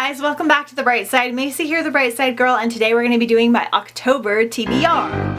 guys, welcome back to The Bright Side. Macy here, The Bright Side Girl, and today we're going to be doing my October TBR.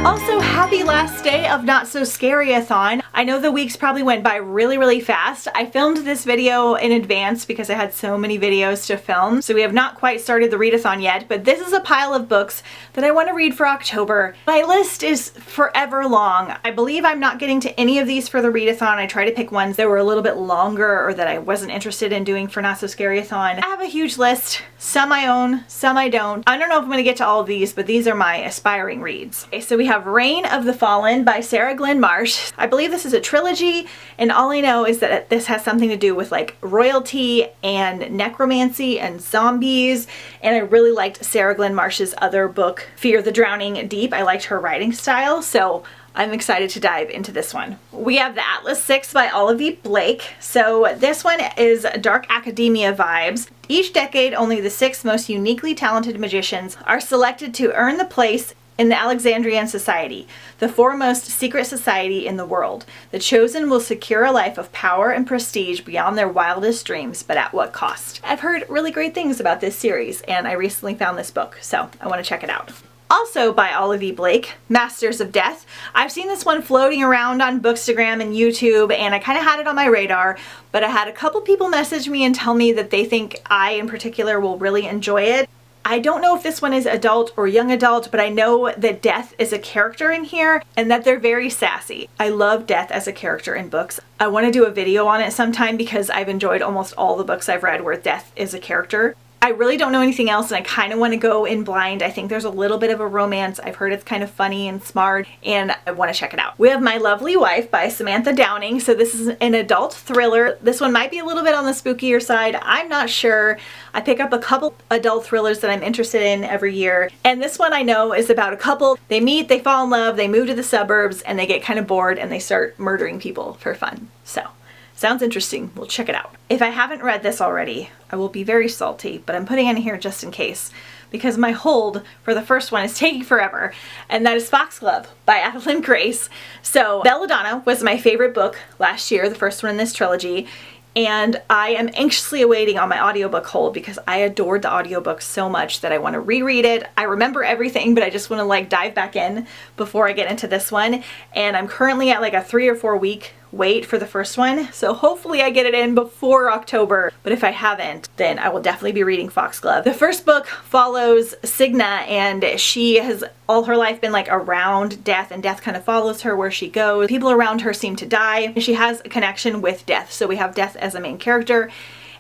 Also, happy last day of Not So Scary-a-thon. I know the weeks probably went by really fast. I filmed this video in advance because I had so many videos to film, so we have not quite started the readathon yet, but this is a pile of books that I want to read for October. My list is forever long. I believe I'm not getting to any of these for the readathon. I try to pick ones that were a little bit longer or that I wasn't interested in doing for Not So Scary-a-thon. I have a huge list. Some I own, some I don't. I don't know if I'm going to get to all of these, but these are my aspiring reads. Okay, so we have Reign of the Fallen by Sarah Glenn Marsh. I believe this is a trilogy, and all I know is that this has something to do with like royalty and necromancy and zombies, and I really liked Sarah Glenn Marsh's other book, Fear the Drowning Deep. I liked her writing style, so I'm excited to dive into this one. We have The Atlas Six by Olive E. Blake. So this one is dark academia vibes. Each decade, only the 6 most uniquely talented magicians are selected to earn the place in the Alexandrian Society, the foremost secret society in the world. The chosen will secure a life of power and prestige beyond their wildest dreams, but at what cost? I've heard really great things about this series, and I recently found this book, so I want to check it out. Also by Olive E. Blake, Masters of Death. I've seen this one floating around on Bookstagram and YouTube, and I kind of had it on my radar, but I had a couple people message me and tell me that they think I in particular will really enjoy it. I don't know if this one is adult or young adult, but I know that Death is a character in here and that they're very sassy. I love Death as a character in books. I want to do a video on it sometime because I've enjoyed almost all the books I've read where Death is a character. I really don't know anything else, and I kind of want to go in blind. I think there's a little bit of a romance. I've heard it's kind of funny and smart, and I want to check it out. We have My Lovely Wife by Samantha Downing. So this is an adult thriller. This one might be a little bit on the spookier side. I'm not sure. I pick up a couple adult thrillers that I'm interested in every year, and this one I know is about a couple. They meet, they fall in love, they move to the suburbs, and they get kind of bored, and they start murdering people for fun. So sounds interesting. We'll check it out. If I haven't read this already, I will be very salty, but I'm putting it in here just in case because my hold for the first one is taking forever, and that is Foxglove by Adeline Grace. So Belladonna was my favorite book last year, the first one in this trilogy, and I am anxiously awaiting on my audiobook hold because I adored the audiobook so much that I want to reread it. I remember everything, but I just want to like dive back in before I get into this one, and I'm currently at like a 3 or 4 week wait for the first one, so hopefully I get it in before October, but if I haven't, then I will definitely be reading Foxglove. The first book follows Signa, and she has all her life been like around death, and death kind of follows her where she goes. People around her seem to die, and she has a connection with death, so we have death as a main character,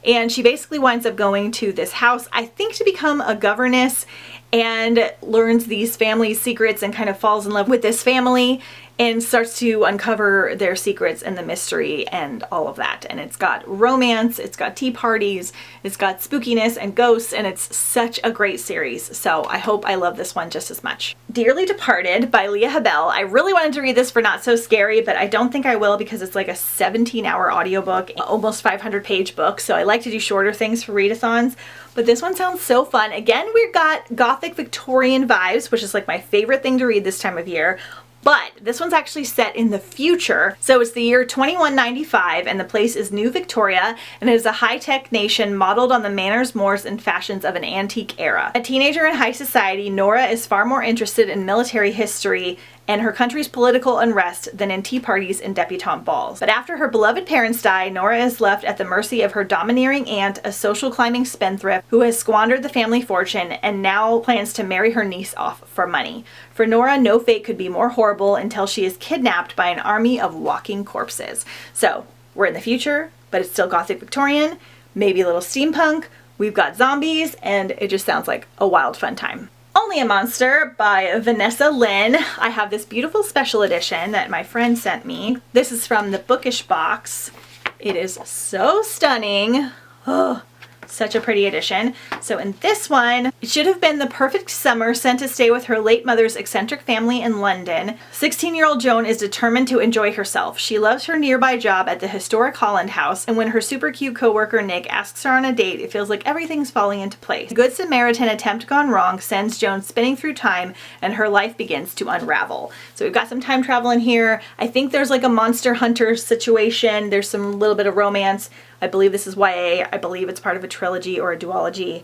and she basically winds up going to this house, I think to become a governess, and learns these family secrets and kind of falls in love with this family and starts to uncover their secrets and the mystery and all of that. And it's got romance, it's got tea parties, it's got spookiness and ghosts, and it's such a great series. So I hope I love this one just as much. Dearly Departed by Leah Habel. I really wanted to read this for Not So Scary, but I don't think I will because it's like a 17-hour audiobook, almost 500-page book. So I like to do shorter things for readathons. But this one sounds so fun. Again, we've got Gothic Victorian vibes, which is like my favorite thing to read this time of year. But this one's actually set in the future. So it's the year 2195 and the place is New Victoria, and it is a high-tech nation modeled on the manners, mores, and fashions of an antique era. A teenager in high society, Nora is far more interested in military history and her country's political unrest than in tea parties and debutante balls. But after her beloved parents die, Nora is left at the mercy of her domineering aunt, a social climbing spendthrift who has squandered the family fortune and now plans to marry her niece off for money. For Nora, no fate could be more horrible until she is kidnapped by an army of walking corpses. So we're in the future, but it's still Gothic Victorian, maybe a little steampunk, we've got zombies, and it just sounds like a wild fun time. Only a Monster by Vanessa Lynn. I have this beautiful special edition that my friend sent me. This is from the Bookish box. It is so stunning. Oh, Such a pretty edition. So in this one, it should have been the perfect summer sent to stay with her late mother's eccentric family in London. 16-year-old Joan is determined to enjoy herself. She loves her nearby job at the historic Holland House, and when her super cute coworker Nick asks her on a date, it feels like everything's falling into place. A Good Samaritan attempt gone wrong sends Joan spinning through time, and her life begins to unravel. So we've got some time travel in here. I think there's like a monster hunter situation. There's some little bit of romance. I believe this is YA. I believe it's part of a trilogy or a duology.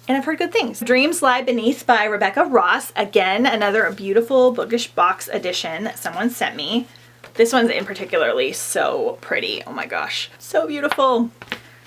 And I've heard good things. Dreams Lie Beneath by Rebecca Ross. Again, another beautiful bookish box edition that someone sent me. This one's in particularly so pretty. Oh my gosh, so beautiful.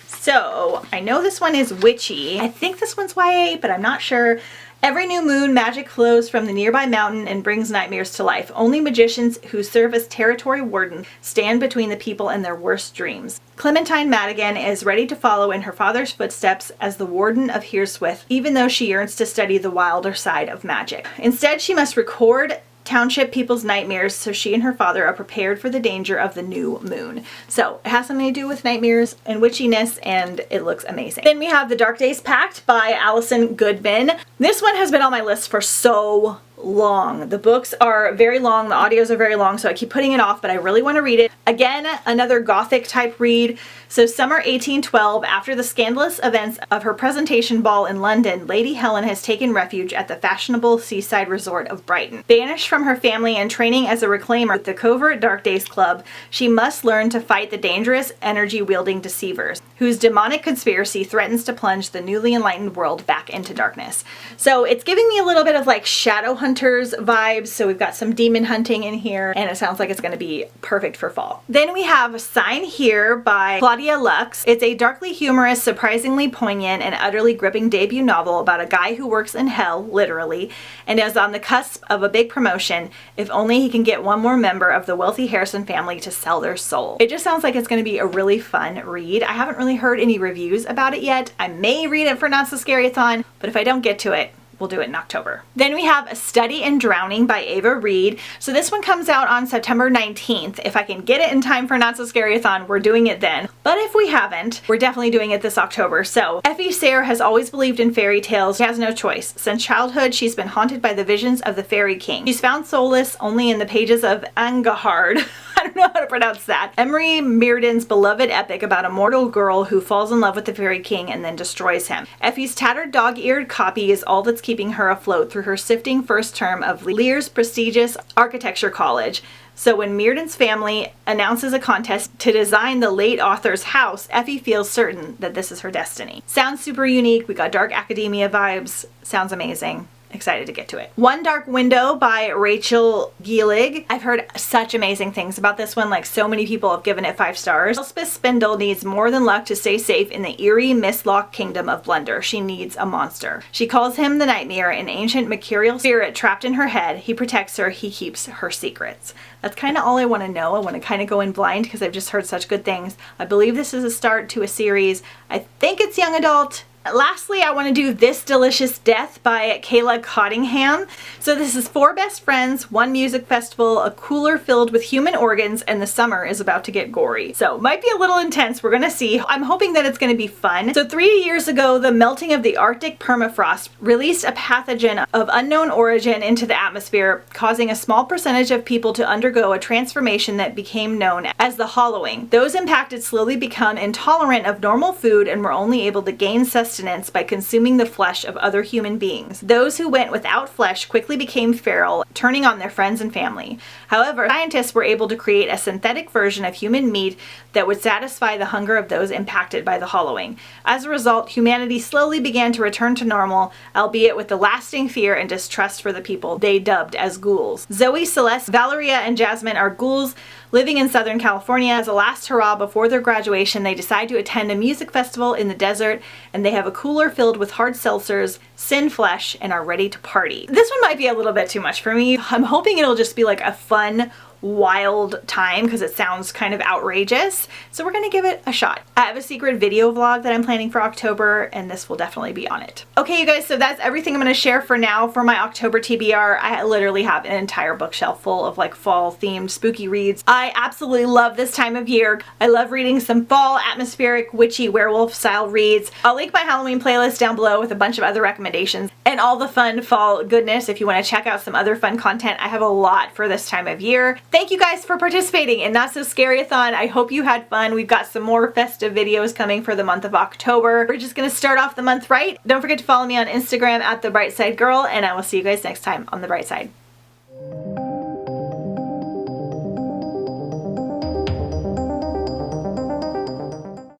So I know this one is witchy. I think this one's YA, but I'm not sure. Every new moon, magic flows from the nearby mountain and brings nightmares to life. Only magicians who serve as territory wardens stand between the people and their worst dreams. Clementine Madigan is ready to follow in her father's footsteps as the warden of Hearswith, even though she yearns to study the wilder side of magic. Instead, she must record township people's nightmares so she and her father are prepared for the danger of the new moon. So it has something to do with nightmares and witchiness, and it looks amazing. Then we have The Dark Days Pact by Alison Goodman. This one has been on my list for so long. The books are very long, the audios are very long, so I keep putting it off, but I really want to read it. Again, another gothic type read. So summer 1812, after the scandalous events of her presentation ball in London, Lady Helen has taken refuge at the fashionable seaside resort of Brighton. Banished from her family and training as a reclaimer with the covert Dark Days Club, she must learn to fight the dangerous, energy-wielding deceivers, whose demonic conspiracy threatens to plunge the newly enlightened world back into darkness. So it's giving me a little bit of like Shadowhunters vibes, so we've got some demon hunting in here, and it sounds like it's going to be perfect for fall. Then we have Sign Here by Claudia Lux. It's a darkly humorous, surprisingly poignant, and utterly gripping debut novel about a guy who works in hell, literally, and is on the cusp of a big promotion if only he can get one more member of the wealthy Harrison family to sell their soul. It just sounds like it's going to be a really fun read. I haven't really heard any reviews about it yet. I may read it for Not So Scary-a-thon, but if I don't get to it, we'll do it in October. Then we have A Study in Drowning by Ava Reed. So this one comes out on September 19th. If I can get it in time for Not So Scary-a-thon, we're doing it then. But if we haven't, we're definitely doing it this October. So Effie Sayre has always believed in fairy tales. She has no choice. Since childhood, she's been haunted by the visions of the Fairy King. She's found solace only in the pages of Angahard. I don't know how to pronounce that. Emery Meerden's beloved epic about a mortal girl who falls in love with the Fairy King and then destroys him. Effie's tattered dog-eared copy is all that's keeping her afloat through her sifting first term of Lear's prestigious architecture college. So when Meerden's family announces a contest to design the late author's house, Effie feels certain that this is her destiny. Sounds super unique. We got dark academia vibes. Sounds amazing. Excited to get to it. One Dark Window by Rachel Gielig. I've heard such amazing things about this one, like so many people have given it 5 stars. Elspeth Spindle needs more than luck to stay safe in the eerie Mistlock kingdom of Blunder. She needs a monster. She calls him the Nightmare, an ancient mercurial spirit trapped in her head. He protects her, he keeps her secrets. That's kind of all I want to know. I want to kind of go in blind because I've just heard such good things. I believe this is a start to a series. I think it's young adult. Lastly, I want to do This Delicious Death by Kayla Cottingham. So this is 4 best friends, 1 music festival, a cooler filled with human organs, and the summer is about to get gory. So might be a little intense, we're gonna see. I'm hoping that it's gonna be fun. So 3 years ago, the melting of the Arctic permafrost released a pathogen of unknown origin into the atmosphere, causing a small percentage of people to undergo a transformation that became known as the hollowing. Those impacted slowly become intolerant of normal food and were only able to gain sustenance by consuming the flesh of other human beings. Those who went without flesh quickly became feral, turning on their friends and family. However, scientists were able to create a synthetic version of human meat that would satisfy the hunger of those impacted by the hollowing. As a result, humanity slowly began to return to normal, albeit with the lasting fear and distrust for the people they dubbed as ghouls. Zoe, Celeste, Valeria, and Jasmine are ghouls living in Southern California. As a last hurrah before their graduation, they decide to attend a music festival in the desert, and they have a cooler filled with hard seltzers, sin flesh, and are ready to party. This one might be a little bit too much for me. I'm hoping it'll just be like a fun wild time because it sounds kind of outrageous. So we're gonna give it a shot. I have a secret video vlog that I'm planning for October, and this will definitely be on it. Okay, you guys, so that's everything I'm gonna share for now for my October TBR. I literally have an entire bookshelf full of like fall themed spooky reads. I absolutely love this time of year. I love reading some fall atmospheric witchy werewolf style reads. I'll link my Halloween playlist down below with a bunch of other recommendations and all the fun fall goodness if you want to check out some other fun content. I have a lot for this time of year. Thank you guys for participating in Not So Scary-a-thon. I hope you had fun. We've got some more festive videos coming for the month of October. We're just gonna start off the month right. Don't forget to follow me on Instagram at The Bright Side Girl, and I will see you guys next time on The Bright Side.